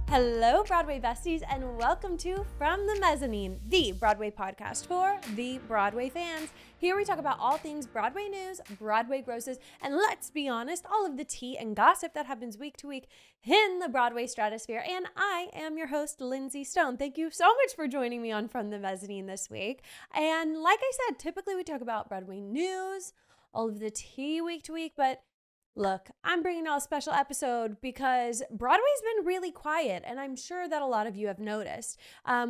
Hello, Broadway besties, and welcome to From the Mezzanine, the Broadway podcast for the Broadway fans. Here we talk about all things Broadway news, Broadway grosses, and let's be honest, all of the tea and gossip that happens week to week in the Broadway stratosphere. And I am your host, Lindsey Stone. Thank you so much for joining me on From the Mezzanine this week. And like I said, typically we talk about Broadway news, all of the tea week to week, but look, I'm bringing out a special episode because Broadway's been really quiet, and I'm sure that a lot of you have noticed.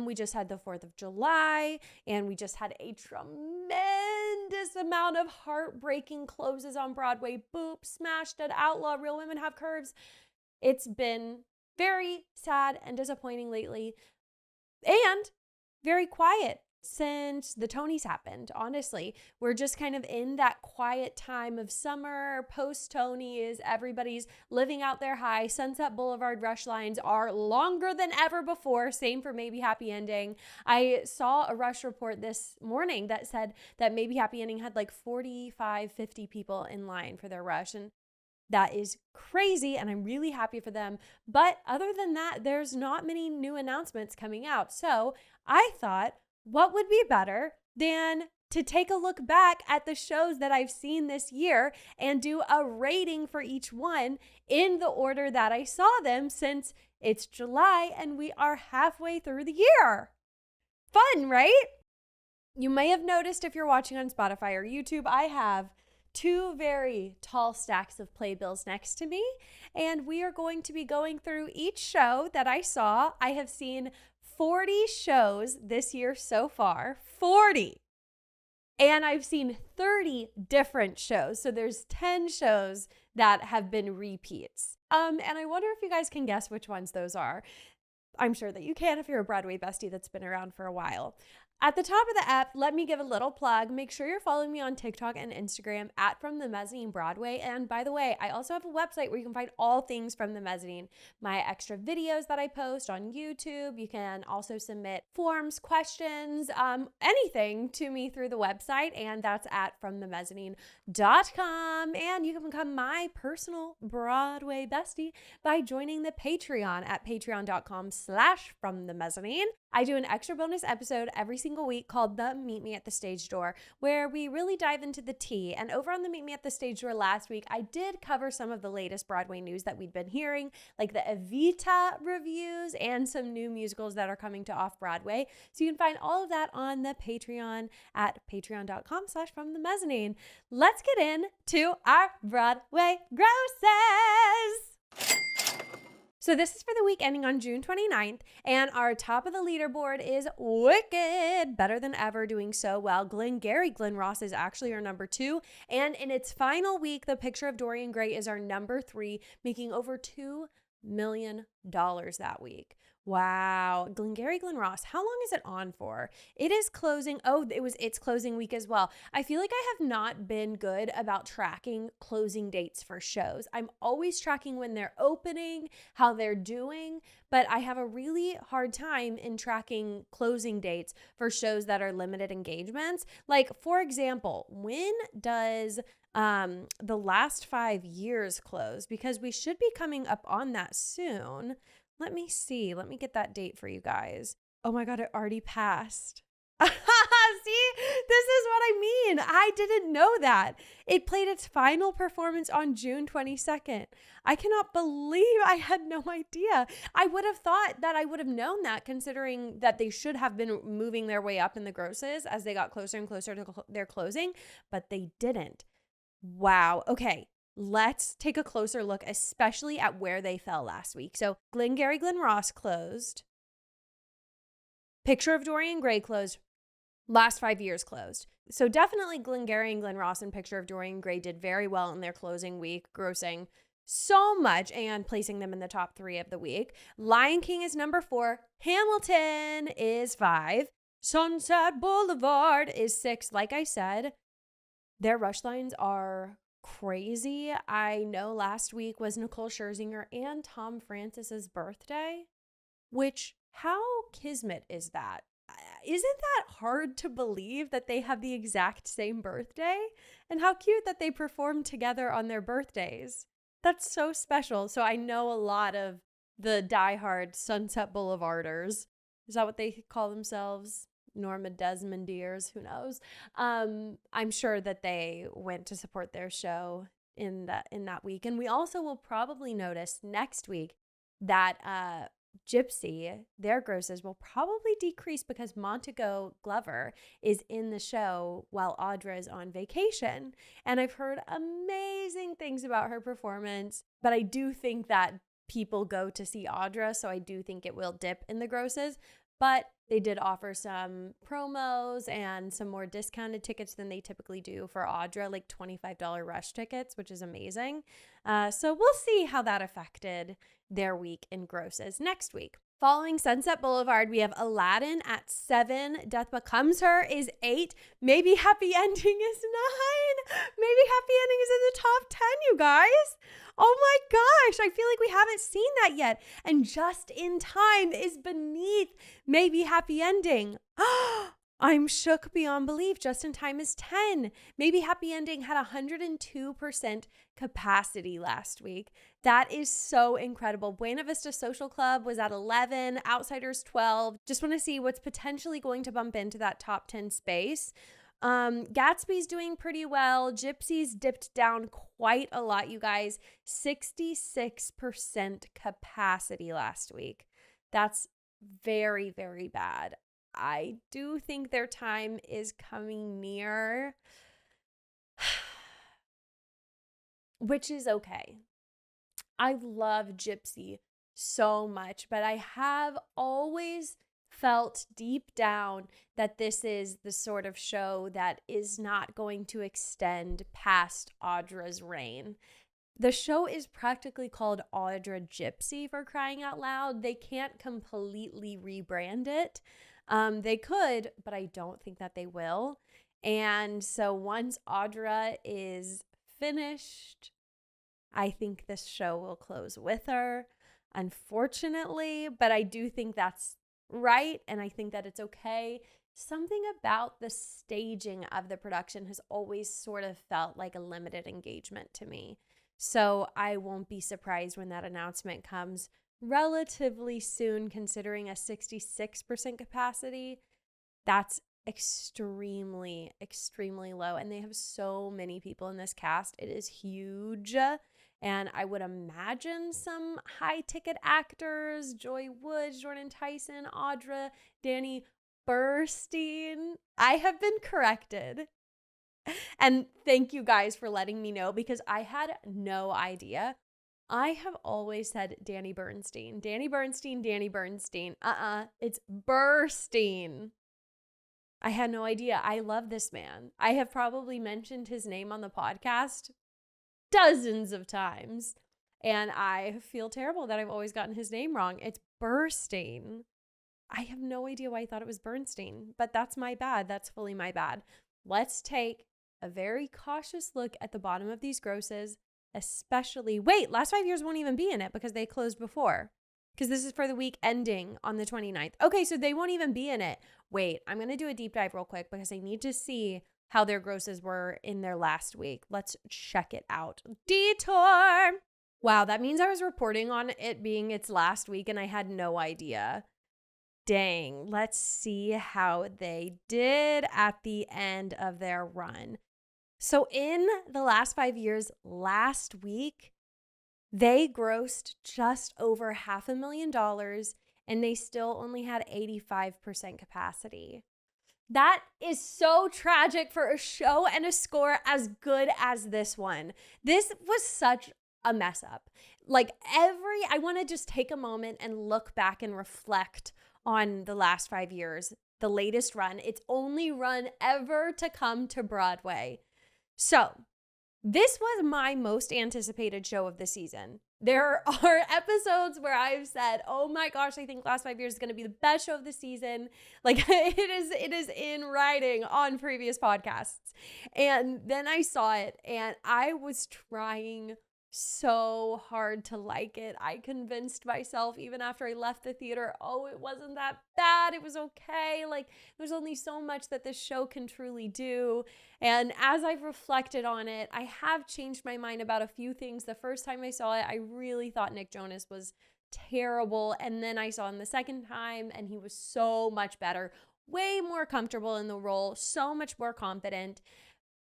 We just had the 4th of July, and we just had a tremendous amount of heartbreaking closes on Broadway. Boop, Smash, Dead, Outlaw, Real Women Have Curves. It's been very sad and disappointing lately, and very quiet since the Tonys happened. Honestly, we're just kind of in that quiet time of summer, post-Tonys. Everybody's living out their high. Sunset Boulevard rush lines are longer than ever before. Same for Maybe Happy Ending. I saw a rush report this morning that said that Maybe Happy Ending had like 45, 50 people in line for their rush, and that is crazy, and I'm really happy for them. But other than that, there's not many new announcements coming out. So I thought, what would be better than to take a look back at the shows that I've seen this year and do a rating for each one in the order that I saw them, since it's July and we are halfway through the year. Fun, right? You may have noticed if you're watching on Spotify or YouTube, I have two very tall stacks of playbills next to me, and we are going to be going through each show that I saw. I have seen 40 shows this year so far, 40. And I've seen 30 different shows. So there's 10 shows that have been repeats. And I wonder if you guys can guess which ones those are. I'm sure that you can if you're a Broadway bestie that's been around for a while. At the top of the app, let me give a little plug. Make sure you're following me on TikTok and Instagram at From the Mezzanine Broadway. And by the way, I also have a website where you can find all things From the Mezzanine. My extra videos that I post on YouTube. You can also submit forms, questions, anything to me through the website. And that's at FromTheMezzanine.com. And you can become my personal Broadway bestie by joining the Patreon at patreon.com/FromTheMezzanine. I do an extra bonus episode every single week called the Meet Me at the Stage Door, where we really dive into the tea. And over on the Meet Me at the Stage Door last week, I did cover some of the latest Broadway news that we'd been hearing, like the Evita reviews and some new musicals that are coming to Off-Broadway. So you can find all of that on the Patreon at patreon.com/FromTheMezzanine. Let's get into our Broadway grosses. So this is for the week ending on June 29th, and our top of the leaderboard is Wicked, better than ever, doing so well. Glengarry Glen Ross is actually our number 2, and in its final week, The Picture of Dorian Gray is our number 3, making over $2 million that week. Wow. Glengarry Glen Ross, how long is it on for? It is closing. Oh, it's closing week as well. I feel like I have not been good about tracking closing dates for shows. I'm always tracking when they're opening, how they're doing, but I have a really hard time in tracking closing dates for shows that are limited engagements. Like, for example, when does the last 5 years close? Because we should be coming up on that soon. Let me see. Let me get that date for you guys. Oh my God, it already passed. See, this is what I mean. I didn't know that. It played its final performance on June 22nd. I cannot believe I had no idea. I would have thought that I would have known that, considering that they should have been moving their way up in the grosses as they got closer and closer to their closing, but they didn't. Wow. Okay. Let's take a closer look, especially at where they fell last week. So Glengarry Glen Ross closed. Picture of Dorian Gray closed. Last 5 years closed. So definitely Glengarry and Glen Ross and Picture of Dorian Gray did very well in their closing week, grossing so much and placing them in the top 3 of the week. Lion King is number 4. Hamilton is 5. Sunset Boulevard is 6. Like I said, their rush lines are crazy. I know last week was Nicole Scherzinger and Tom Francis's birthday, which, how kismet is that? Isn't that hard to believe that they have the exact same birthday? And how cute that they performed together on their birthdays. That's so special. So I know a lot of the diehard Sunset Boulevarders. Is that what they call themselves? Norma Desmondiers, who knows? I'm sure that they went to support their show in that week. And we also will probably notice next week that Gypsy, their grosses will probably decrease because Montego Glover is in the show while Audra is on vacation. And I've heard amazing things about her performance, but I do think that people go to see Audra, so I do think it will dip in the grosses. But they did offer some promos and some more discounted tickets than they typically do for Audra, like $25 rush tickets, which is amazing. So we'll see how that affected their week in grosses next week. Following Sunset Boulevard, we have Aladdin at 7. Death Becomes Her is 8. Maybe Happy Ending is 9. Maybe Happy Ending is in the top 10, you guys. Oh my gosh, I feel like we haven't seen that yet. And Just in Time is beneath Maybe Happy Ending. I'm shook beyond belief. Just in Time is 10. Maybe Happy Ending had 102% capacity last week. That is so incredible. Buena Vista Social Club was at 11, Outsiders 12. Just want to see what's potentially going to bump into that top 10 space. Gatsby's doing pretty well. Gypsy's dipped down quite a lot, you guys. 66% capacity last week. That's very, very bad. I do think their time is coming near, which is okay. I love Gypsy so much, but I have always felt deep down that this is the sort of show that is not going to extend past Audra's reign. The show is practically called Audra Gypsy, for crying out loud. They can't completely rebrand it. They could, but I don't think that they will. And so once Audra is finished, I think this show will close with her, unfortunately. But I do think that's right, and I think that it's okay. Something about the staging of the production has always sort of felt like a limited engagement to me. So I won't be surprised when that announcement comes relatively soon, considering a 66% capacity. That's extremely, extremely low. And they have so many people in this cast. It is huge. And I would imagine some high ticket actors, Joy Woods, Jordan Tyson, Audra, Danny Burstein. I have been corrected. And thank you guys for letting me know, because I had no idea. I have always said Danny Bernstein. Danny Bernstein, Danny Bernstein. It's Burstein. I had no idea. I love this man. I have probably mentioned his name on the podcast dozens of times, and I feel terrible that I've always gotten his name wrong. It's Burstein. I have no idea why I thought it was Bernstein, but that's my bad. That's fully my bad. Let's take a very cautious look at the bottom of these grosses, especially, last 5 years won't even be in it because they closed before, because this is for the week ending on the 29th. Okay, so they won't even be in it. Wait, I'm going to do a deep dive real quick because I need to see how their grosses were in their last week. Let's check it out. Detour. Wow, that means I was reporting on it being its last week and I had no idea. Dang, let's see how they did at the end of their run. So in the last 5 years, last week, they grossed just over $500,000 and they still only had 85% capacity. That is so tragic for a show and a score as good as this one. This was such a mess up. I want to just take a moment and look back and reflect on the last 5 years, the latest run. It's only run ever to come to Broadway. So this was my most anticipated show of the season. There are episodes where I've said, oh my gosh, I think last 5 years is going to be the best show of the season. It is in writing on previous podcasts. And then I saw it and I was trying so hard to like it. I convinced myself even after I left the theater, oh, it wasn't that bad. It was okay. There's only so much that this show can truly do. And as I've reflected on it, I have changed my mind about a few things. The first time I saw it, I really thought Nick Jonas was terrible. And then I saw him the second time and he was so much better, way more comfortable in the role, so much more confident.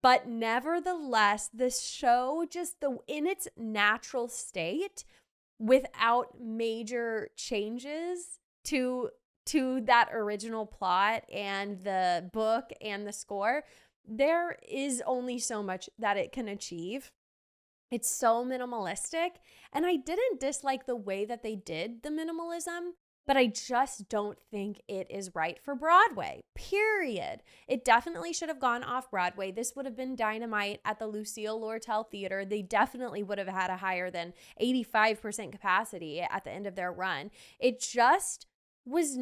But nevertheless, this show just in its natural state, without major changes to that original plot and the book and the score, there is only so much that it can achieve. It's so minimalistic, and I didn't dislike the way that they did the minimalism, but I just don't think it is right for Broadway, period. It definitely should have gone off-Broadway. This would have been dynamite at the Lucille Lortel Theater. They definitely would have had a higher than 85% capacity at the end of their run. It just was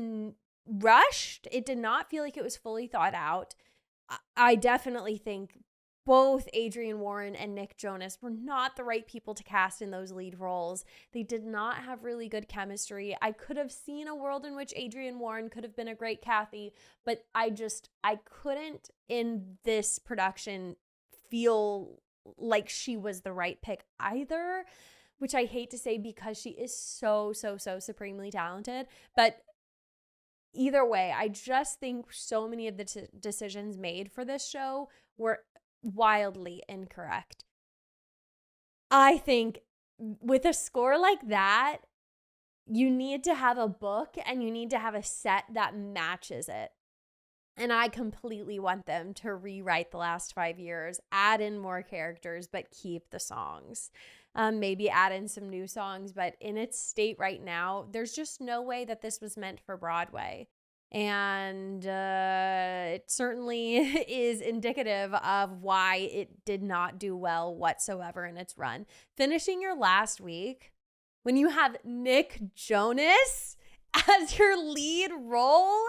rushed. It did not feel like it was fully thought out. I definitely think both Adrienne Warren and Nick Jonas were not the right people to cast in those lead roles. They did not have really good chemistry. I could have seen a world in which Adrienne Warren could have been a great Kathy, but I couldn't in this production feel like she was the right pick either, which I hate to say because she is so supremely talented. But either way, I just think so many of the decisions made for this show were wildly incorrect. I think with a score like that, you need to have a book and you need to have a set that matches it. And I completely want them to rewrite the last 5 years, add in more characters, but keep the songs. Maybe add in some new songs, but in its state right now, there's just no way that this was meant for Broadway. And it certainly is indicative of why it did not do well whatsoever in its run. Finishing your last week when you have Nick Jonas as your lead role,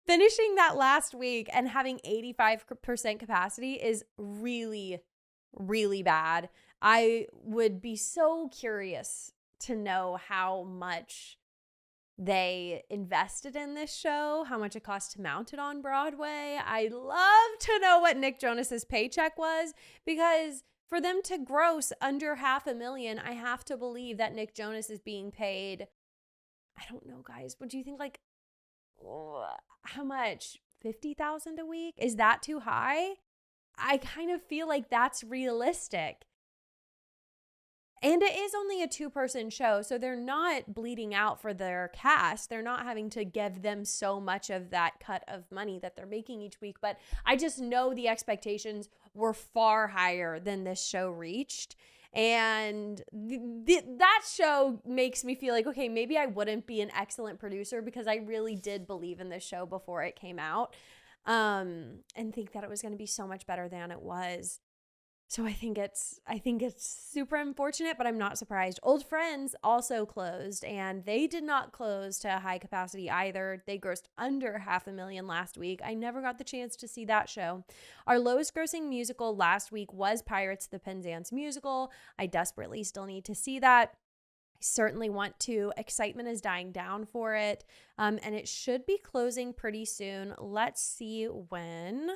finishing that last week and having 85% capacity is really, really bad. I would be so curious to know how much they invested in this show, how much it cost to mount it on Broadway. I'd love to know what Nick Jonas's paycheck was, because for them to gross under $500,000, I have to believe that Nick Jonas is being paid, I don't know, guys, what do you think, like, how much? $50,000 a week? Is that too high? I kind of feel like that's realistic. And it is only a 2-person show, so they're not bleeding out for their cast. They're not having to give them so much of that cut of money that they're making each week. But I just know the expectations were far higher than this show reached. And that show makes me feel like, okay, maybe I wouldn't be an excellent producer because I really did believe in this show before it came out, and think that it was going to be so much better than it was. So I think it's super unfortunate, but I'm not surprised. Old Friends also closed, and they did not close to a high capacity either. They grossed under $500,000 last week. I never got the chance to see that show. Our lowest grossing musical last week was Pirates the Penzance musical. I desperately still need to see that. I certainly want to. Excitement is dying down for it, and it should be closing pretty soon. Let's see when.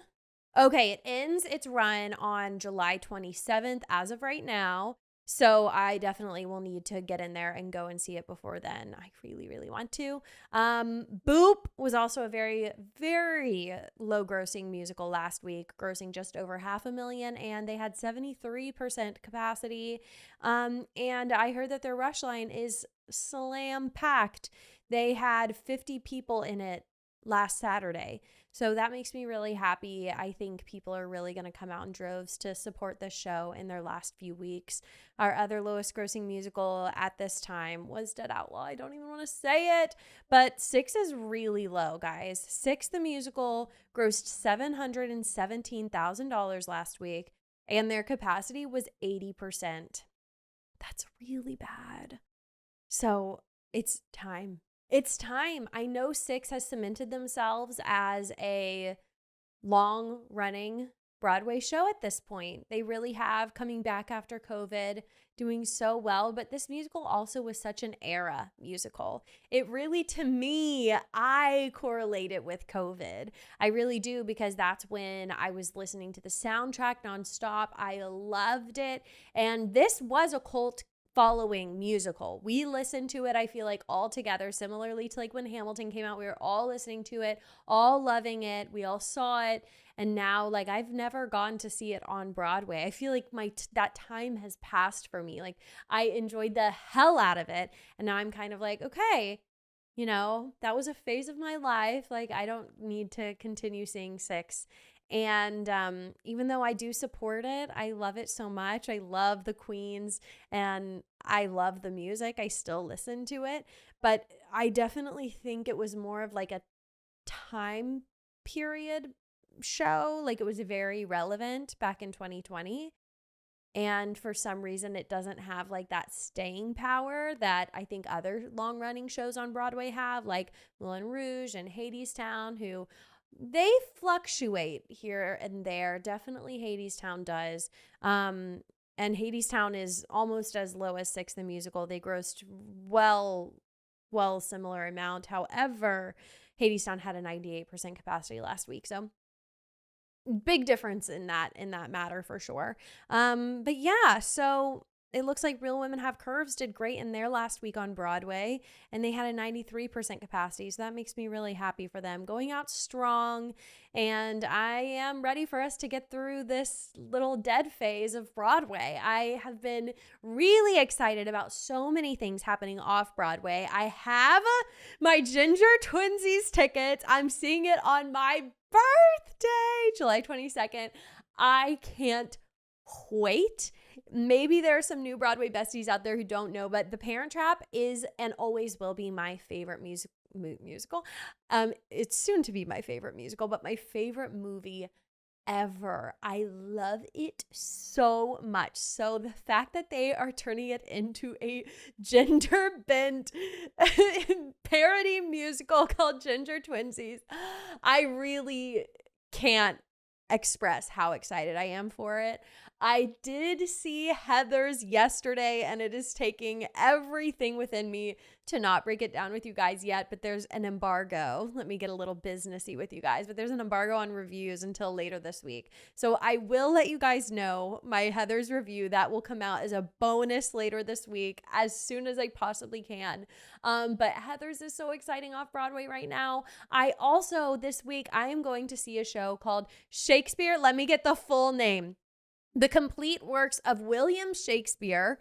Okay, it ends its run on July 27th as of right now. So I definitely will need to get in there and go and see it before then. I really, really want to. Boop was also a very, very low grossing musical last week, grossing just over $500,000, and they had 73% capacity. And I heard that their rush line is slam packed. They had 50 people in it last Saturday. So that makes me really happy. I think people are really going to come out in droves to support this show in their last few weeks. Our other lowest grossing musical at this time was Dead Outlaw. I don't even want to say it, but Six is really low, guys. Six, the musical, grossed $717,000 last week, and their capacity was 80%. That's really bad. So it's time. It's time. I know Six has cemented themselves as a long-running Broadway show at this point. They really have, coming back after COVID, doing so well. But this musical also was such an era musical. It really, to me, I correlate it with COVID. I really do, because that's when I was listening to the soundtrack nonstop. I loved it. And this was a cult following musical. We listened to it, I feel like, all together, similarly to like when Hamilton came out. We were all listening to it, all loving it. We all saw it. And now, like, I've never gone to see it on Broadway. I feel like that time has passed for me. Like, I enjoyed the hell out of it. And now I'm kind of like, okay, you know, that was a phase of my life. Like, I don't need to continue seeing Six. And even though I do support it, I love it so much. I love the queens and I love the music. I still listen to it. But I definitely think it was more of like a time period show. Like, it was very relevant back in 2020. And for some reason, it doesn't have like that staying power that I think other long running shows on Broadway have, like Moulin Rouge and Hadestown, who they fluctuate here and there. Definitely Hadestown does. And Hadestown is almost as low as Six the Musical. They grossed well similar amount. However, Hadestown had a 98% capacity last week. So big difference in that matter for sure. But yeah, so it looks like Real Women Have Curves did great in their last week on Broadway, and they had a 93% capacity. So that makes me really happy for them, going out strong. And I am ready for us to get through this little dead phase of Broadway. I have been really excited about so many things happening off Broadway. I have my Ginger Twinsies tickets. I'm seeing it on my birthday, July 22nd. I can't wait. Maybe there are some new Broadway besties out there who don't know, but The Parent Trap is and always will be my favorite musical. It's soon to be my favorite musical, but my favorite movie ever. I love it so much. So the fact that they are turning it into a gender bent parody musical called Ginger Twinsies, I really can't express how excited I am for it. I did see Heather's yesterday, and it is taking everything within me to not break it down with you guys yet, but there's an embargo. Let me get a little businessy with you guys, but there's an embargo on reviews until later this week. So I will let you guys know my Heather's review. That will come out as a bonus later this week as soon as I possibly can. But Heather's is so exciting off Broadway right now. I also, this week, I am going to see a show called Shakespeare. Let me get the full name. The Complete Works of William Shakespeare,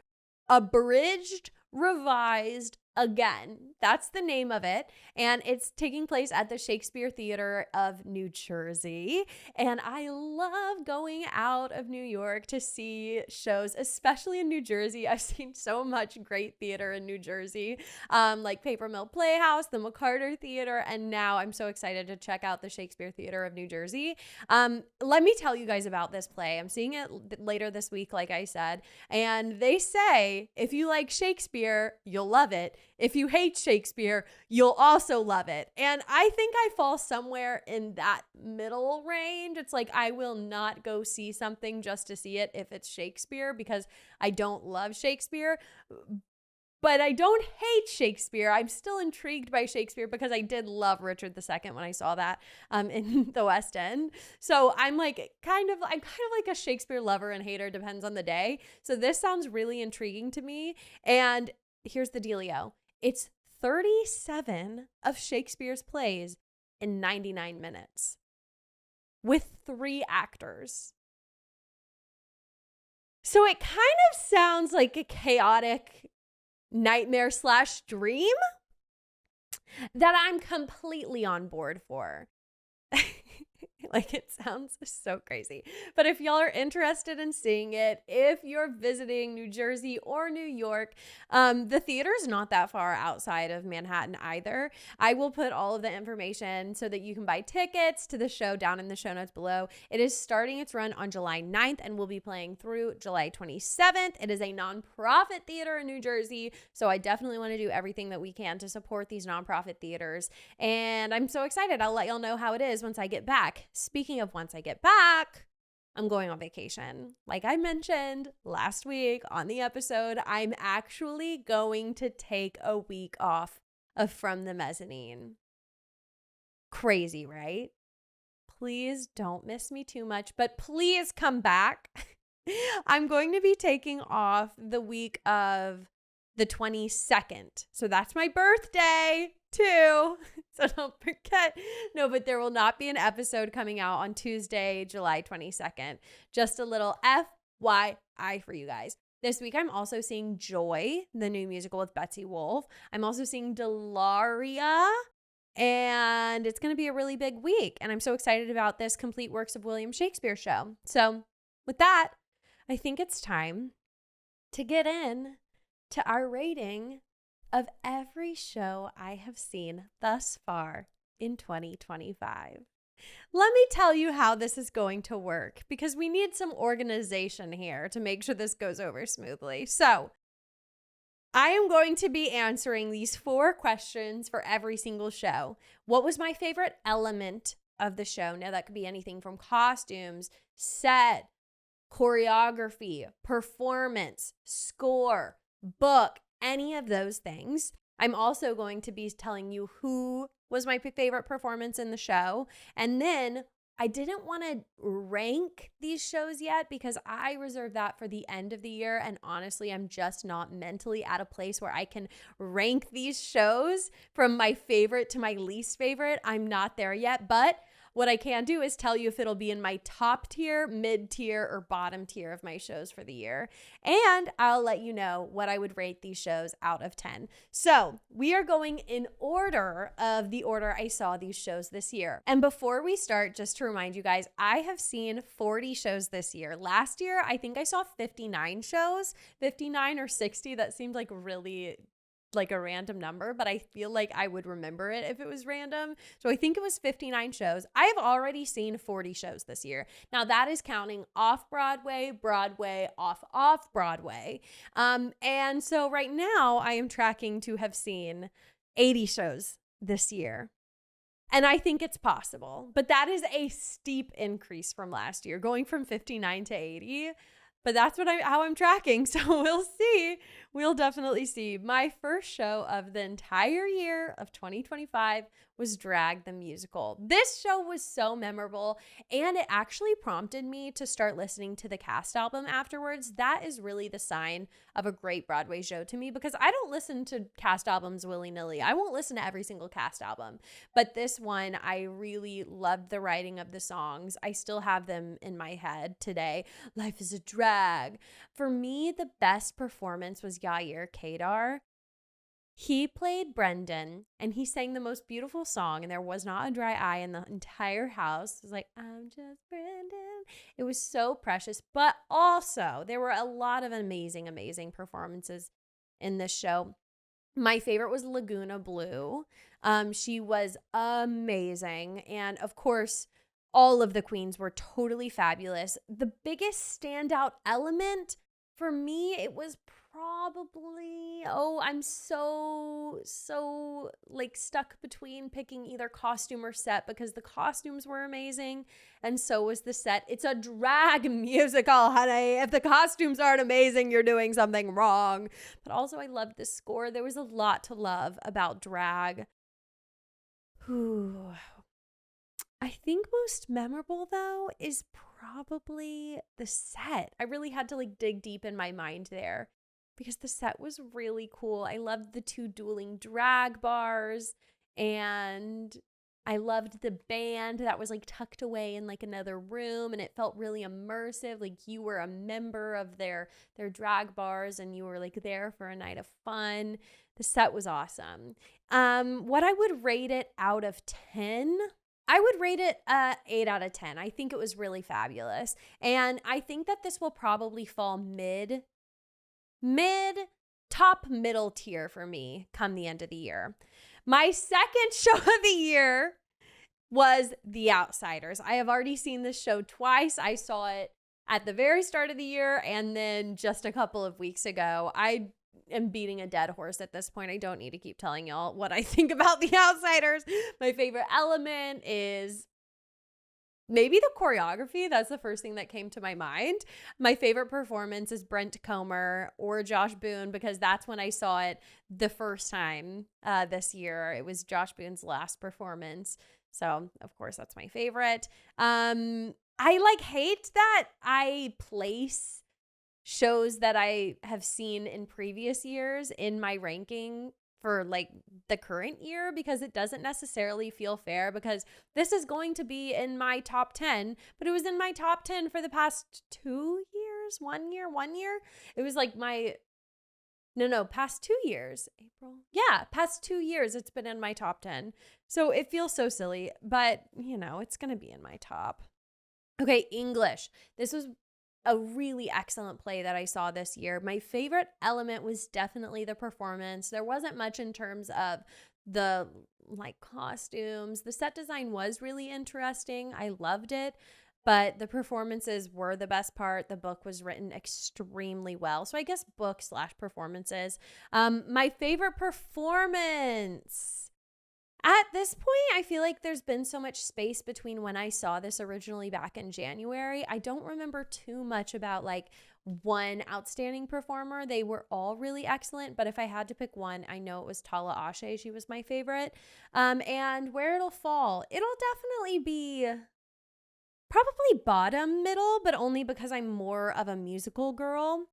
abridged, revised, again. That's the name of it. And it's taking place at the Shakespeare Theater of New Jersey. And I love going out of New York to see shows, especially in New Jersey. I've seen so much great theater in New Jersey, like Paper Mill Playhouse, the McCarter Theater, and now I'm so excited to check out the Shakespeare Theater of New Jersey. Let me tell you guys about this play. I'm seeing it later this week, like I said, and they say if you like Shakespeare, you'll love it. If you hate Shakespeare, you'll also love it. And I think I fall somewhere in that middle range. It's like I will not go see something just to see it if it's Shakespeare, because I don't love Shakespeare. But I don't hate Shakespeare. I'm still intrigued by Shakespeare because I did love Richard II when I saw that in the West End. So I'm kind of like a Shakespeare lover and hater, depends on the day. So this sounds really intriguing to me. And here's the dealio. It's 37 of Shakespeare's plays in 99 minutes with 3 actors. So it kind of sounds like a chaotic nightmare/dream that I'm completely on board for. Like, it sounds so crazy. But if y'all are interested in seeing it, if you're visiting New Jersey or New York, the theater is not that far outside of Manhattan either. I will put all of the information so that you can buy tickets to the show down in the show notes below. It is starting its run on July 9th and will be playing through July 27th. It is a nonprofit theater in New Jersey, so I definitely want to do everything that we can to support these nonprofit theaters. And I'm so excited. I'll let y'all know how it is once I get back. Speaking of once I get back, I'm going on vacation. Like I mentioned last week on the episode, I'm actually going to take a week off of From the Mezzanine. Crazy, right? Please don't miss me too much, but please come back. I'm going to be taking off the week of the 22nd. So that's my birthday too. So don't forget. No, but there will not be an episode coming out on Tuesday, July 22nd. Just a little FYI for you guys. This week, I'm also seeing Joy, the new musical with Betsy Wolfe. I'm also seeing Delaria, and it's going to be a really big week. And I'm so excited about this Complete Works of William Shakespeare show. So with that, I think it's time to get in to our rating of every show I have seen thus far in 2025. Let me tell you how this is going to work, because we need some organization here to make sure this goes over smoothly. So I am going to be answering these 4 questions for every single show. What was my favorite element of the show? Now, that could be anything from costumes, set, choreography, performance, score, book, any of those things. I'm also going to be telling you who was my favorite performance in the show. And then I didn't want to rank these shows yet, because I reserve that for the end of the year. And honestly, I'm just not mentally at a place where I can rank these shows from my favorite to my least favorite. I'm not there yet, but what I can do is tell you if it'll be in my top tier, mid tier, or bottom tier of my shows for the year. And I'll let you know what I would rate these shows out of 10. So we are going in order of the order I saw these shows this year. And before we start, just to remind you guys, I have seen 40 shows this year. Last year, I think I saw 59 shows, 59 or 60. That seemed like really like a random number, but I feel like I would remember it if it was random. So I think it was 59 shows. I have already seen 40 shows this year. Now that is counting off-Broadway, Broadway, off-Broadway. And so right now I am tracking to have seen 80 shows this year. And I think it's possible, but that is a steep increase from last year, going from 59 to 80. But that's how I'm tracking. So we'll see. We'll definitely see. My first show of the entire year of 2025 was Drag the Musical. This show was so memorable, and it actually prompted me to start listening to the cast album afterwards. That is really the sign of a great Broadway show to me, because I don't listen to cast albums willy-nilly. I won't listen to every single cast album. But this one, I really loved the writing of the songs. I still have them in my head today. Life is a drag. For me, the best performance was Yair Kadar. He played Brendan, and he sang the most beautiful song, and there was not a dry eye in the entire house. It was like, I'm just Brendan. It was so precious, but also there were a lot of amazing, amazing performances in this show. My favorite was Laguna Blue. She was amazing, and of course, all of the queens were totally fabulous. The biggest standout element for me, it was probably, I'm so like stuck between picking either costume or set, because the costumes were amazing and so was the set. It's a drag musical, honey. If the costumes aren't amazing, you're doing something wrong. But also I loved the score. There was a lot to love about drag. I think most memorable, though, is probably the set. I really had to like dig deep in my mind there, because the set was really cool. I loved the 2 dueling drag bars, and I loved the band that was like tucked away in like another room, and it felt really immersive. Like you were a member of their drag bars, and you were like there for a night of fun. The set was awesome. What I would rate it out of 10? I would rate it 8 out of 10. I think it was really fabulous. And I think that this will probably fall top middle tier for me come the end of the year. My second show of the year was The Outsiders. I have already seen this show twice. I saw it at the very start of the year, and then just a couple of weeks ago. I am beating a dead horse at this point. I don't need to keep telling y'all what I think about The Outsiders. My favorite element is maybe the choreography. That's the first thing that came to my mind. My favorite performance is Brent Comer or Josh Boone, because that's when I saw it the first time this year. It was Josh Boone's last performance. So, of course, that's my favorite. I like hate that I place shows that I have seen in previous years in my ranking for like the current year, because it doesn't necessarily feel fair, because this is going to be in my top 10, but it was in my top 10 for the past 2 years, 1 year. It was like past 2 years. April. Yeah, past 2 years it's been in my top 10. So it feels so silly, but it's going to be in my top. Okay, English. This was a really excellent play that I saw this year. My favorite element was definitely the performance. There wasn't much in terms of the costumes. The set design was really interesting. I loved it, but the performances were the best part. The book was written extremely well. So I guess book/performances. My favorite performance. At this point, I feel like there's been so much space between when I saw this originally back in January. I don't remember too much about one outstanding performer. They were all really excellent, but if I had to pick one, I know it was Tala Ashe. She was my favorite. And where it'll fall, it'll definitely be probably bottom middle, but only because I'm more of a musical girl.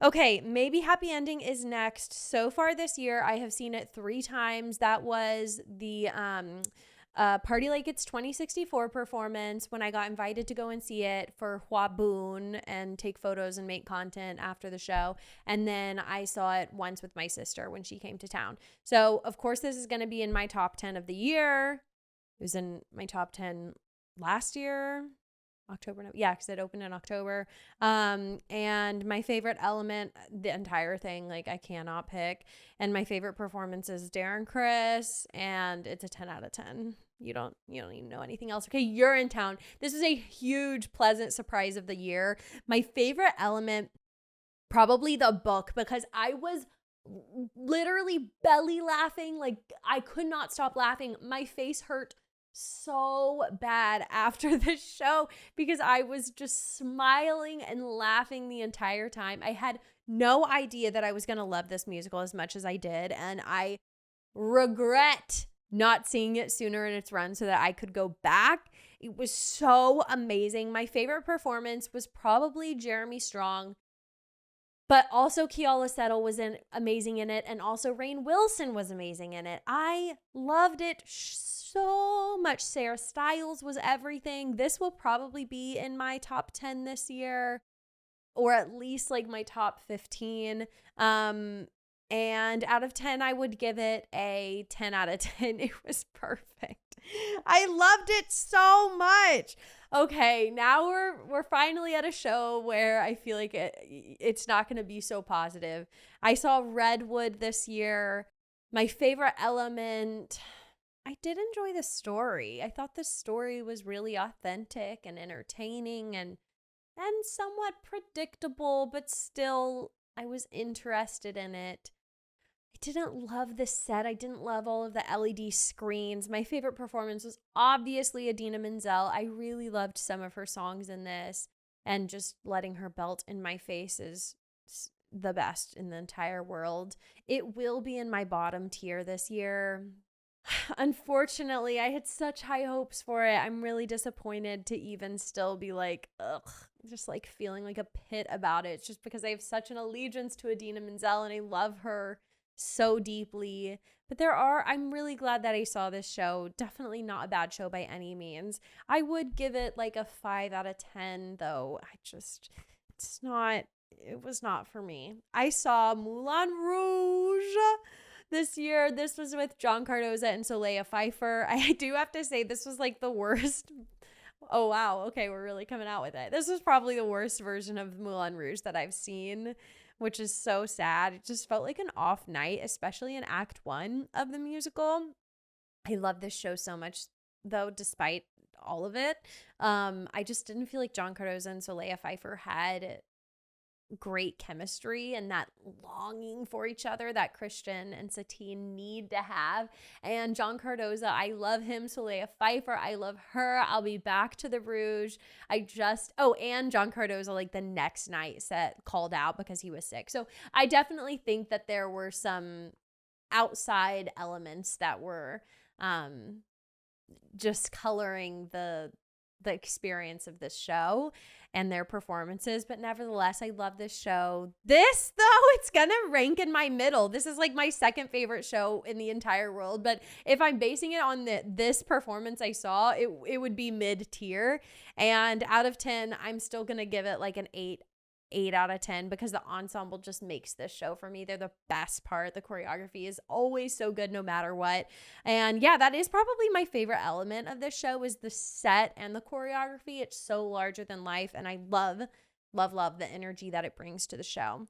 Okay, maybe Happy Ending is next. So far this year, I have seen it 3 times. That was the Party Like It's 2064 performance when I got invited to go and see it for Hua Boon and take photos and make content after the show. And then I saw it once with my sister when she came to town. So, of course, this is going to be in my top 10 of the year. It was in my top 10 last year. October, yeah, because it opened in October. And my favorite element, the entire thing, I cannot pick. And my favorite performance is Darren Criss, and it's a 10 out of 10. You don't even know anything else. Okay, You're in Town. This is a huge, pleasant surprise of the year. My favorite element, probably the book, because I was literally belly laughing. I could not stop laughing. My face hurt so bad after the show because I was just smiling and laughing the entire time. I had no idea that I was going to love this musical as much as I did, and I regret not seeing it sooner in its run so that I could go back. It was so amazing. My favorite performance was probably Jeremy Strong, but also Keala Settle was amazing in it, and also Rainn Wilson was amazing in it. I loved it so much. Sarah Stiles was everything. This will probably be in my top 10 this year, or at least my top 15. And out of 10, I would give it a 10 out of 10. It was perfect. I loved it so much. Okay, now we're finally at a show where I feel like it's not going to be so positive. I saw Redwood this year. My favorite element, I did enjoy the story. I thought the story was really authentic and entertaining and somewhat predictable, but still I was interested in it. I didn't love the set. I didn't love all of the LED screens. My favorite performance was obviously Idina Menzel. I really loved some of her songs in this, and just letting her belt in my face is the best in the entire world. It will be in my bottom tier this year. Unfortunately, I had such high hopes for it. I'm really disappointed to even still be just feeling like a pit about it. It's just because I have such an allegiance to Idina Menzel and I love her so deeply. But I'm really glad that I saw this show. Definitely not a bad show by any means. I would give it a 5 out of 10 though. It was not for me. I saw Moulin Rouge this year. This was with John Cardoza and Soleil Pfeiffer. I do have to say this was the worst. Oh, wow. Okay, we're really coming out with it. This was probably the worst version of Moulin Rouge that I've seen, which is so sad. It just felt like an off night, especially in Act 1 of the musical. I love this show so much, though, despite all of it. I just didn't feel like John Cardoza and Soleil Pfeiffer had great chemistry and that longing for each other that Christian and Satine need to have. And John Cardoza, I love him. Soleil Pfeiffer, I love her. I'll be back to the Rouge. And John Cardoza the next night called out because he was sick. So I definitely think that there were some outside elements that were just coloring the the experience of this show and their performances, but nevertheless, I love this show. This, though, it's gonna rank in my middle. This is like my second favorite show in the entire world, but if I'm basing it on this performance I saw, it would be mid-tier, and out of 10, I'm still gonna give it like an 8 out of 10 because the ensemble just makes this show for me. They're the best part. The choreography is always so good no matter what. And yeah, that is probably my favorite element of this show is the set and the choreography. It's so larger than life, and I love the energy that it brings to the show.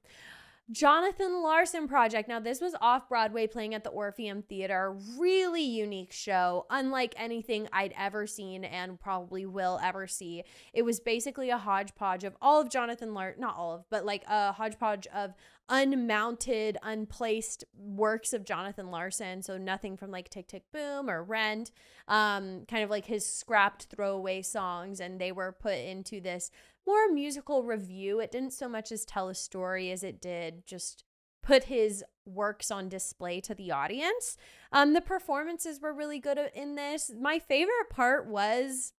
Jonathan Larson Project. Now, this was off-Broadway playing at the Orpheum Theater. Really unique show, unlike anything I'd ever seen and probably will ever see. It was basically a hodgepodge of all of Jonathan Larson, not all of, but like a hodgepodge of unmounted, unplaced works of Jonathan Larson. So nothing from like Tick, Tick, Boom or Rent, kind of like his scrapped throwaway songs. And they were put into this more musical review. It didn't so much as tell a story as it did just put his works on display to the audience. The performances were really good in this. My favorite part was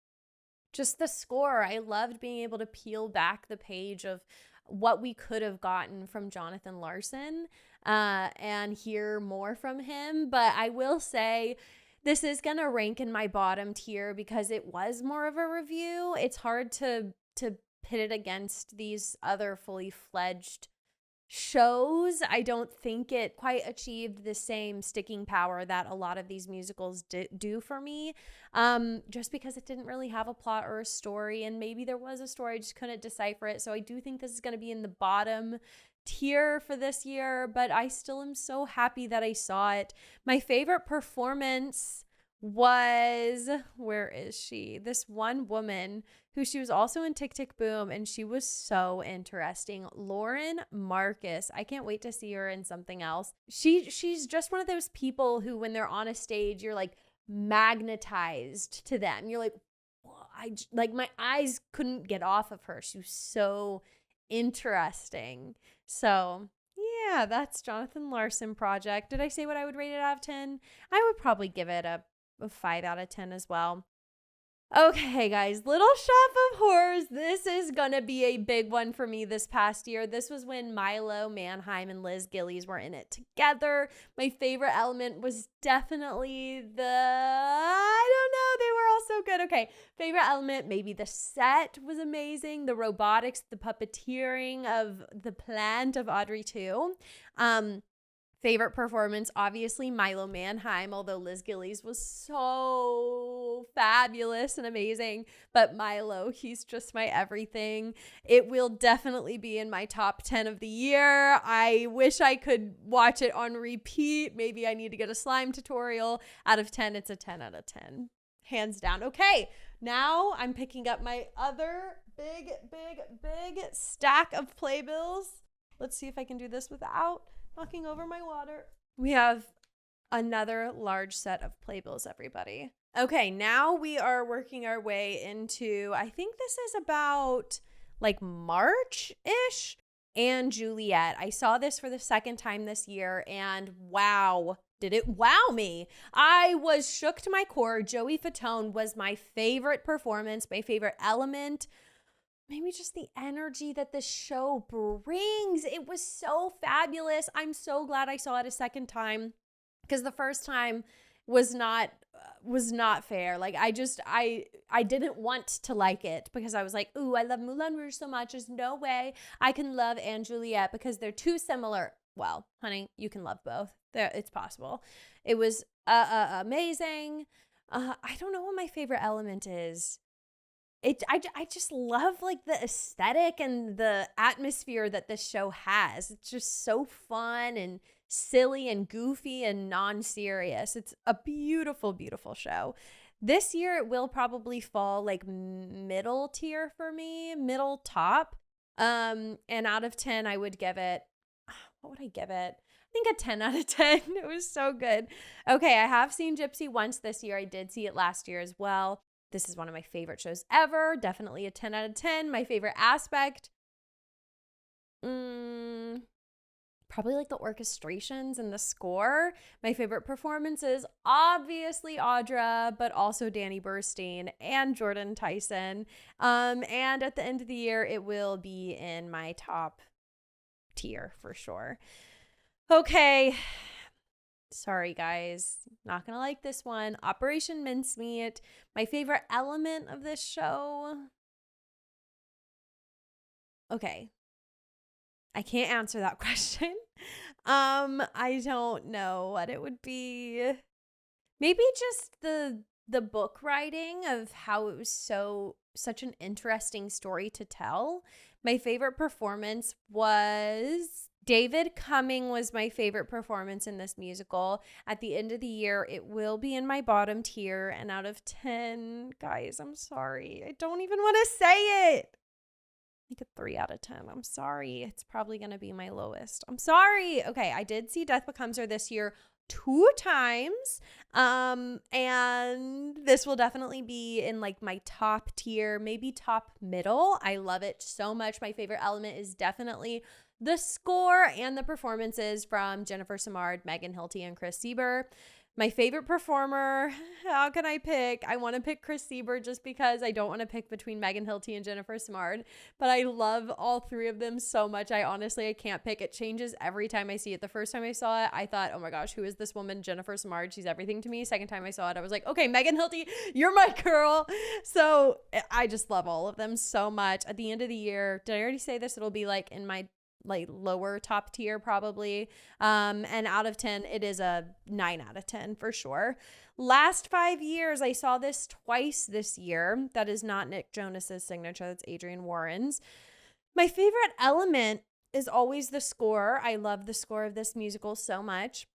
just the score. I loved being able to peel back the page of what we could have gotten from Jonathan Larson and hear more from him. But I will say this is going to rank in my bottom tier because it was more of a review. It's hard to pit it against these other fully fledged shows. I don't think it quite achieved the same sticking power that a lot of these musicals do for me, just because it didn't really have a plot or a story, and maybe there was a story, I just couldn't decipher it. So I do think this is going to be in the bottom tier for this year, but I still am so happy that I saw it. My favorite performance was, where is she? This one woman who she was also in Tick, Tick, Boom, and she was so interesting. Lauren Marcus. I can't wait to see her in something else. She's just one of those people who, when they're on a stage, you're like magnetized to them. You're like, my eyes couldn't get off of her. She was so interesting. So yeah, that's Jonathan Larson Project. Did I say what I would rate it out of 10? I would probably give it a 5 out of 10 as well. Okay, guys, Little Shop of Horrors. This is gonna be a big one for me this past year. This was when Milo Manheim and Liz Gillies were in it together. My favorite element was definitely they were all so good. Okay, favorite element, maybe the set was amazing. The robotics, the puppeteering of the plant of Audrey 2. Favorite performance, obviously Milo Manheim, although Liz Gillies was so fabulous and amazing. But Milo, he's just my everything. It will definitely be in my top 10 of the year. I wish I could watch it on repeat. Maybe I need to get a slime tutorial. Out of 10, it's a 10 out of 10. Hands down. Okay, now I'm picking up my other big stack of playbills. Let's see if I can do this without knocking over my water. We have another large set of playbills, everybody. Okay, now we are working our way into, I think this is about like March-ish, and Juliet. I saw this for the second time this year, and wow, did it wow me. I was shook to my core. Joey Fatone was my favorite performance, my favorite element. Maybe just the energy that this show brings. It was so fabulous. I'm so glad I saw it a second time, because the first time was not fair. Like I didn't want to like it because I was like, ooh, I love Moulin Rouge so much. There's no way I can love Anne Juliet because they're too similar. Well, honey, you can love both. It's possible. It was amazing. I don't know what my favorite element is. I just love like the aesthetic and the atmosphere that this show has. It's just so fun and silly and goofy and non-serious. It's a beautiful, beautiful show. This year it will probably fall like middle tier for me, middle top. And out of 10, I would give it, what would I give it? I think a 10 out of 10. It was so good. Okay, I have seen Gypsy once this year. I did see it last year as well. This is one of my favorite shows ever. Definitely a 10 out of 10. My favorite aspect, probably like the orchestrations and the score. My favorite performances, obviously Audra, but also Danny Burstein and Jordan Tyson. And at the end of the year, it will be in my top tier for sure. Okay. Sorry, guys. Not gonna like this one. Operation Mincemeat. My favorite element of this show. Okay. I can't answer that question. I don't know what it would be. Maybe just the book writing of how it was such an interesting story to tell. My favorite performance was David Cumming was my favorite performance in this musical. At the end of the year, it will be in my bottom tier, and out of 10, guys, I'm sorry. I don't even want to say it. Like a 3 out of 10. I'm sorry. It's probably going to be my lowest. I'm sorry. Okay, I did see Death Becomes Her this year 2 times. And this will definitely be in like my top tier, maybe top middle. I love it so much. My favorite element is definitely the score and the performances from Jennifer Samard, Megan Hilty, and Chris Sieber. My favorite performer, how can I pick? I want to pick Chris Sieber just because I don't want to pick between Megan Hilty and Jennifer Samard, but I love all 3 of them so much. I can't pick. It changes every time I see it. The first time I saw it, I thought, oh my gosh, who is this woman? Jennifer Samard. She's everything to me. Second time I saw it, I was like, okay, Megan Hilty, you're my girl. So I just love all of them so much. At the end of the year, did I already say this? It'll be like in my like lower top tier probably. And out of 10, it is a 9 out of 10 for sure. Last 5 years, I saw this twice this year. That is not Nick Jonas's signature. That's Adrian Warren's. My favorite element is always the score. I love the score of this musical so much.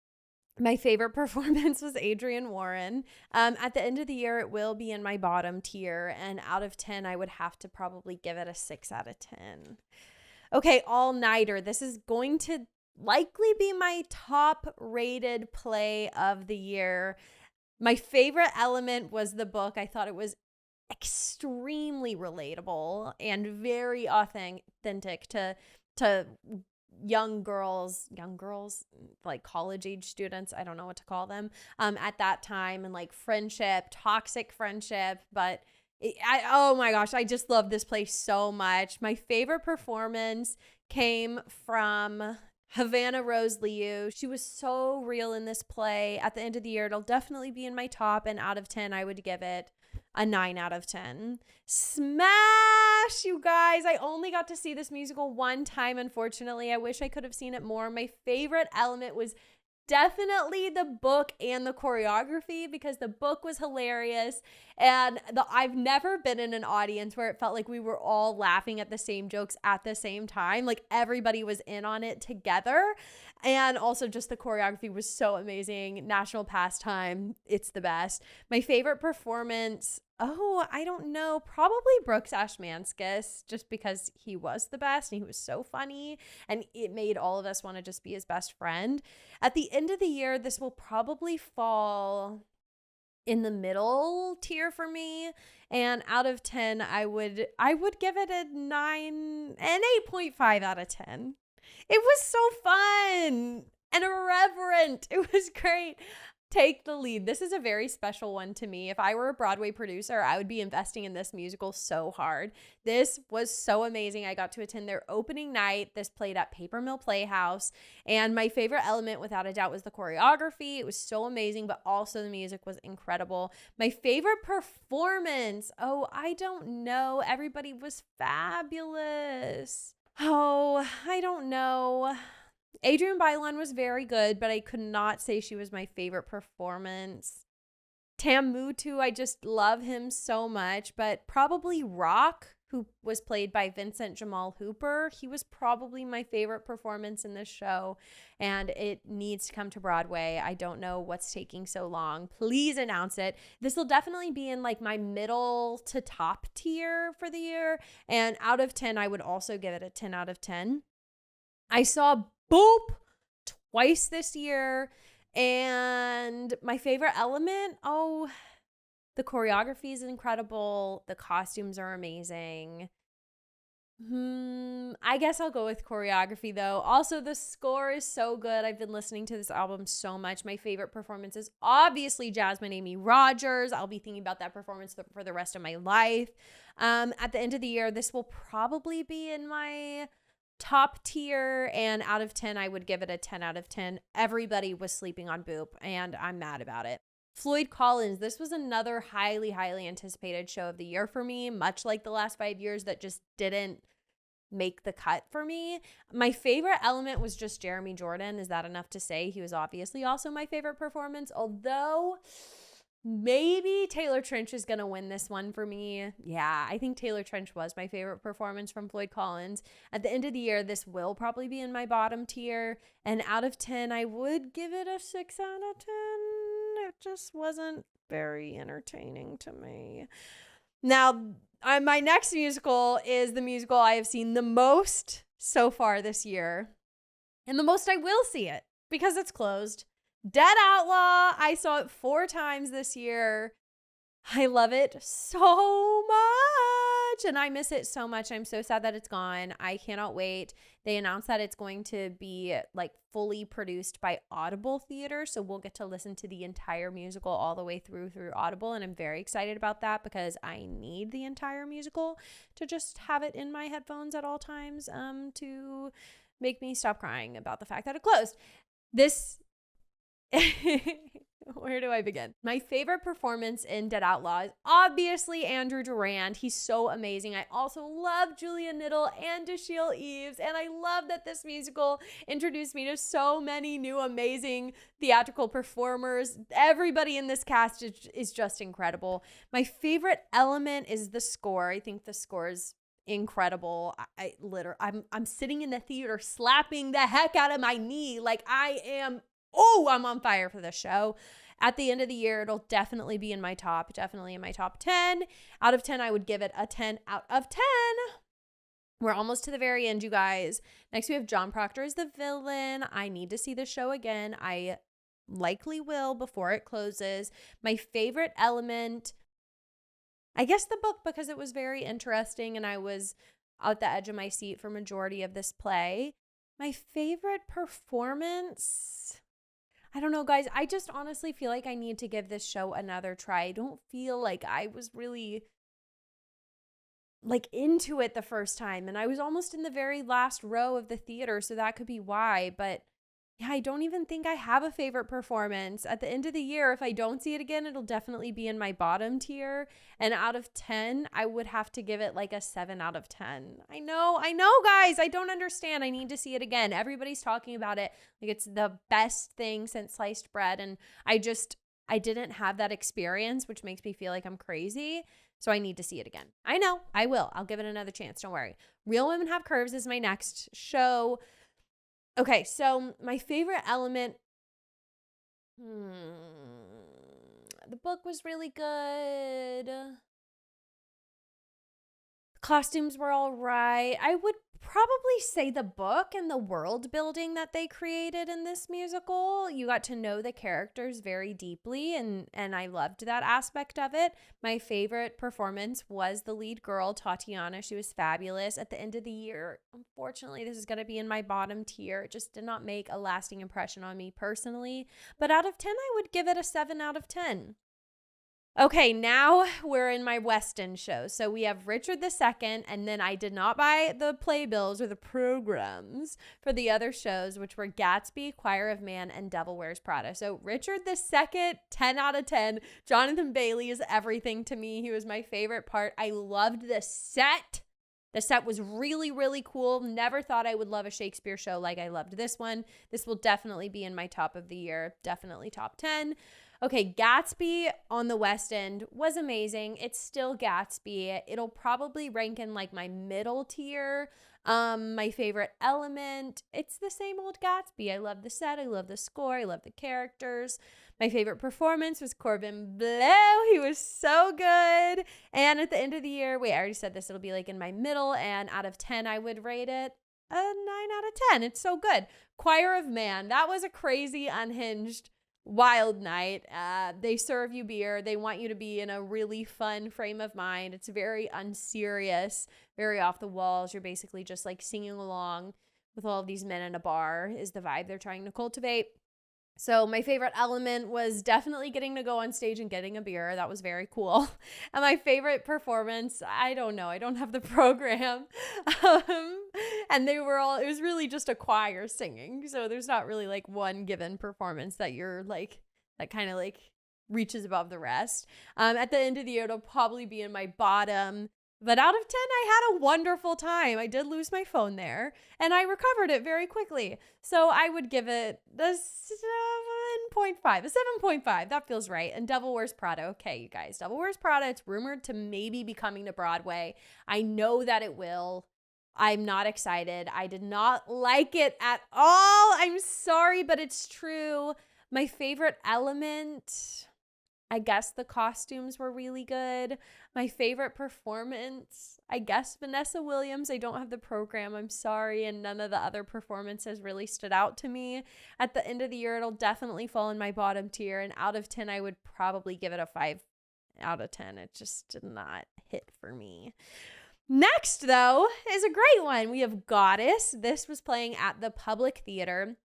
My favorite performance was Adrian Warren. At the end of the year, it will be in my bottom tier. And out of 10, I would have to probably give it a 6 out of 10. Okay, All Nighter. This is going to likely be my top rated play of the year. My favorite element was the book. I thought it was extremely relatable and very authentic to young girls, like college age students. I don't know what to call them at that time, and like friendship, toxic friendship, but oh my gosh, I just love this play so much. My favorite performance came from Havana Rose Liu. She was so real in this play. At the end of the year, it'll definitely be in my top, and out of 10, I would give it a 9 out of 10. Smash, you guys. I only got to see this musical 1 time, unfortunately. I wish I could have seen it more. My favorite element was definitely the book and the choreography, because the book was hilarious, and I've never been in an audience where it felt like we were all laughing at the same jokes at the same time. Like everybody was in on it together, and also just the choreography was so amazing. National pastime, it's the best. My favorite performance, I don't know, probably Brooks Ashmanskas, just because he was the best and he was so funny, and it made all of us want to just be his best friend. At the end of the year, this will probably fall in the middle tier for me, and out of 10, I would give it a 8.5 out of 10. It was so fun and irreverent. It was great. Take the Lead. This is a very special one to me. If I were a Broadway producer, I would be investing in this musical so hard. This was so amazing. I got to attend their opening night. This played at Paper Mill Playhouse. And my favorite element, without a doubt, was the choreography. It was so amazing, but also the music was incredible. My favorite performance, I don't know. Everybody was fabulous. I don't know. Adrienne Bailon was very good, but I could not say she was my favorite performance. Tam Mutu, I just love him so much, but probably Rock, who was played by Vincent Jamal Hooper, he was probably my favorite performance in this show, and it needs to come to Broadway. I don't know what's taking so long. Please announce it. This will definitely be in like my middle to top tier for the year, and out of 10, I would also give it a 10 out of 10. I saw Boop twice this year, and my favorite element, the choreography is incredible. The costumes are amazing. I guess I'll go with choreography though. Also, the score is so good. I've been listening to this album so much. My favorite performance is obviously Jasmine Amy Rogers. I'll be thinking about that performance for the rest of my life. At the end of the year, this will probably be in my top tier, and out of 10, I would give it a 10 out of 10. Everybody was sleeping on Boop, and I'm mad about it. Floyd Collins, this was another highly, highly anticipated show of the year for me, much like the last 5 years that just didn't make the cut for me. My favorite element was just Jeremy Jordan. Is that enough to say? He was obviously also my favorite performance, although maybe Taylor Trench is going to win this one for me. Yeah, I think Taylor Trench was my favorite performance from Floyd Collins. At the end of the year, this will probably be in my bottom tier, and out of 10, I would give it a 6 out of 10. It just wasn't very entertaining to me. Now, my next musical is the musical I have seen the most so far this year, and the most I will see it because it's closed. Dead Outlaw. I saw it 4 times this year. I love it so much, and I miss it so much. I'm so sad that it's gone. I cannot wait. They announced that it's going to be like fully produced by Audible Theater, so we'll get to listen to the entire musical all the way through Audible, and I'm very excited about that because I need the entire musical to just have it in my headphones at all times to make me stop crying about the fact that it closed. This where do I begin? My favorite performance in Dead Outlaw is obviously Andrew Durand. He's so amazing. I also love Julia Nittell and Dashiell Eves, and I love that this musical introduced me to so many new amazing theatrical performers. Everybody in this cast is just incredible. My favorite element is the score. I think the score is incredible. I'm sitting in the theater slapping the heck out of my knee like I'm on fire for this show. At the end of the year, it'll definitely be in my top, 10. Out of 10, I would give it a 10 out of 10. We're almost to the very end, you guys. Next, we have John Proctor as the villain. I need to see the show again. I likely will before it closes. My favorite element, I guess the book, because it was very interesting and I was at the edge of my seat for majority of this play. My favorite performance, I don't know, guys. I just honestly feel like I need to give this show another try. I don't feel like I was really like into it the first time, and I was almost in the very last row of the theater, so that could be why. But yeah, I don't even think I have a favorite performance. At the end of the year, if I don't see it again, it'll definitely be in my bottom tier. And out of 10, I would have to give it like a 7 out of 10. I know, guys. I don't understand. I need to see it again. Everybody's talking about it like it's the best thing since sliced bread. And I didn't have that experience, which makes me feel like I'm crazy. So I need to see it again. I know. I will. I'll give it another chance. Don't worry. Real Women Have Curves is my next show. Okay, so my favorite element, the book was really good. The costumes were all right. I would probably say the book and the world building that they created in this musical. You got to know the characters very deeply, and I loved that aspect of it. My favorite performance was the lead girl, Tatiana. She was fabulous. At the end of the year, unfortunately, this is going to be in my bottom tier. It just did not make a lasting impression on me personally. But out of 10, I would give it a 7 out of 10. Okay, now we're in my West End shows. So we have Richard II, and then I did not buy the playbills or the programs for the other shows, which were Gatsby, Choir of Man, and Devil Wears Prada. So Richard II, 10 out of 10. Jonathan Bailey is everything to me. He was my favorite part. I loved the set. The set was really, really cool. Never thought I would love a Shakespeare show like I loved this one. This will definitely be in my top of the year. Definitely top 10. Okay, Gatsby on the West End was amazing. It's still Gatsby. It'll probably rank in like my middle tier. My favorite element, it's the same old Gatsby. I love the set. I love the score. I love the characters. My favorite performance was Corbin Bleu. He was so good. And at the end of the year, I already said this, it'll be like in my middle, and out of 10, I would rate it a 9 out of 10. It's so good. Choir of Man. That was a crazy, unhinged wild night. They serve you beer. They want you to be in a really fun frame of mind. It's very unserious, very off the walls. You're basically just like singing along with all of these men in a bar is the vibe they're trying to cultivate. So my favorite element was definitely getting to go on stage and getting a beer. That was very cool. And my favorite performance, I don't know. I don't have the program. And it was really just a choir singing. So there's not really like one given performance that you're like, that kind of like reaches above the rest. At the end of the year, it'll probably be in my bottom. But out of 10, I had a wonderful time. I did lose my phone there, and I recovered it very quickly. So I would give it a 7.5. A 7.5. That feels right. And Devil Wears Prada. Okay, you guys. Devil Wears Prada. It's rumored to maybe be coming to Broadway. I know that it will. I'm not excited. I did not like it at all. I'm sorry, but it's true. My favorite element, I guess the costumes were really good. My favorite performance, I guess Vanessa Williams. I don't have the program. I'm sorry. And none of the other performances really stood out to me. At the end of the year, it'll definitely fall in my bottom tier. And out of 10, I would probably give it a 5 out of 10. It just did not hit for me. Next, though, is a great one. We have Goddess. This was playing at the Public Theater.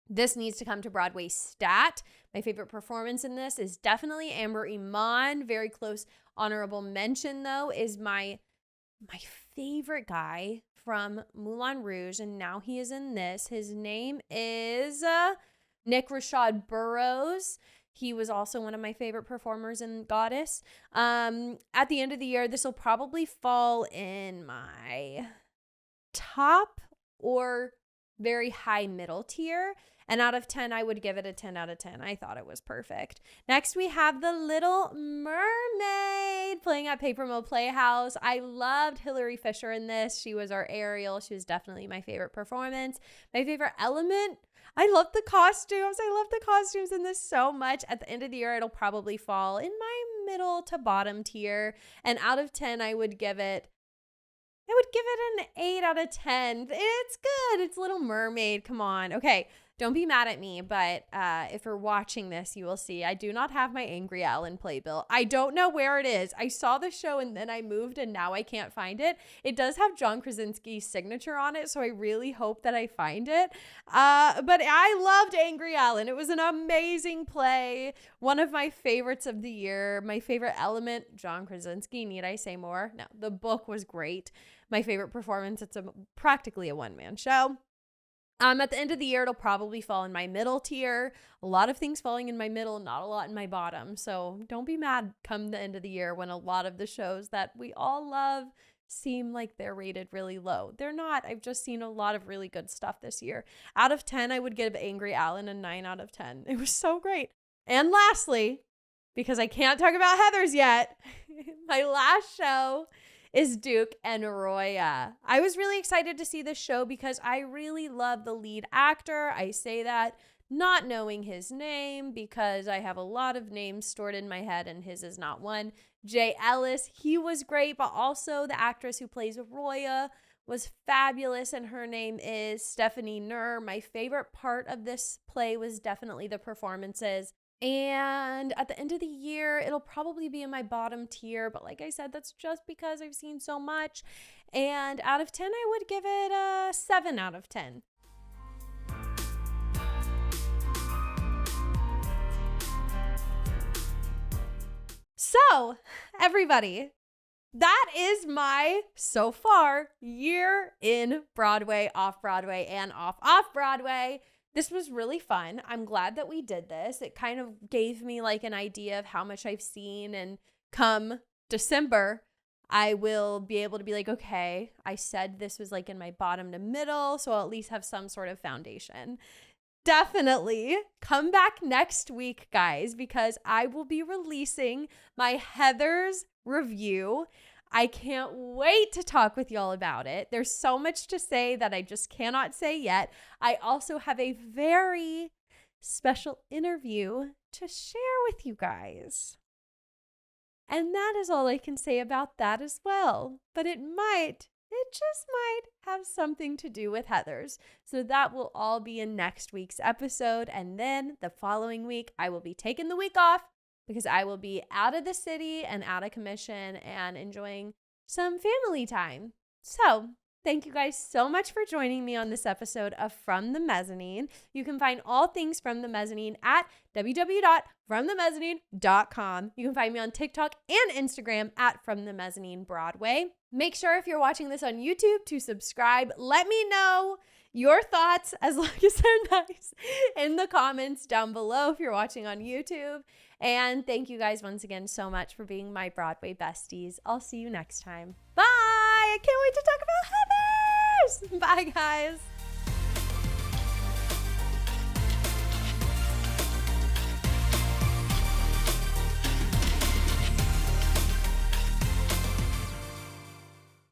This needs to come to Broadway stat. My favorite performance in this is definitely Amber Iman. Very close honorable mention, though, is my favorite guy from Moulin Rouge, and now he is in this. His name is Nick Rashad Burroughs. He was also one of my favorite performers in Goddess. At the end of the year, this will probably fall in my top or very high middle tier. And out of 10, I would give it a 10 out of 10. I thought it was perfect. Next, we have The Little Mermaid playing at Paper Mill Playhouse. I loved Hilary Fisher in this. She was our Ariel. She was definitely my favorite performance. My favorite element, I love the costumes. I love the costumes in this so much. At the end of the year, it'll probably fall in my middle to bottom tier. And out of 10, I would give it an 8 out of 10. It's good. It's Little Mermaid. Come on. Okay. Don't be mad at me, but if you're watching this, you will see I do not have my Angry Ellen playbill. I don't know where it is. I saw the show and then I moved and now I can't find it. It does have John Krasinski's signature on it, so I really hope that I find it. But I loved Angry Ellen. It was an amazing play. One of my favorites of the year. My favorite element, John Krasinski. Need I say more? No, the book was great. My favorite performance, it's practically a one-man show. At the end of the year, it'll probably fall in my middle tier. A lot of things falling in my middle, not a lot in my bottom. So don't be mad come the end of the year when a lot of the shows that we all love seem like they're rated really low. They're not. I've just seen a lot of really good stuff this year. Out of 10, I would give Angry Ellen a 9 out of 10. It was so great. And lastly, because I can't talk about Heathers yet, my last show is Duke and Roya. I was really excited to see this show because I really love the lead actor. I say that not knowing his name because I have a lot of names stored in my head and his is not one. Jay Ellis, he was great, but also the actress who plays Roya was fabulous, and her name is Stephanie Nur. My favorite part of this play was definitely the performances. And at the end of the year, it'll probably be in my bottom tier. But like I said, that's just because I've seen so much. And out of 10, I would give it a 7 out of 10. So, everybody, that is my, so far, year in Broadway, Off-Broadway, and Off-Broadway. This was really fun. I'm glad that we did this. It kind of gave me like an idea of how much I've seen, and come December, I will be able to be like, okay, I said this was like in my bottom to middle, so I'll at least have some sort of foundation. Definitely come back next week, guys, because I will be releasing my Heathers review. I can't wait to talk with y'all about it. There's so much to say that I just cannot say yet. I also have a very special interview to share with you guys. And that is all I can say about that as well. But it might it just might have something to do with Heathers. So that will all be in next week's episode. And then the following week, I will be taking the week off because I will be out of the city and out of commission and enjoying some family time. So thank you guys so much for joining me on this episode of From the Mezzanine. You can find all things From the Mezzanine at www.fromthemezzanine.com. You can find me on TikTok and Instagram at From the Mezzanine Broadway. Make sure if you're watching this on YouTube to subscribe. Let me know your thoughts, as long as they're nice, in the comments down below if you're watching on YouTube. And thank you guys once again so much for being my Broadway besties. I'll see you next time. Bye! I can't wait to talk about Heathers! Bye, guys!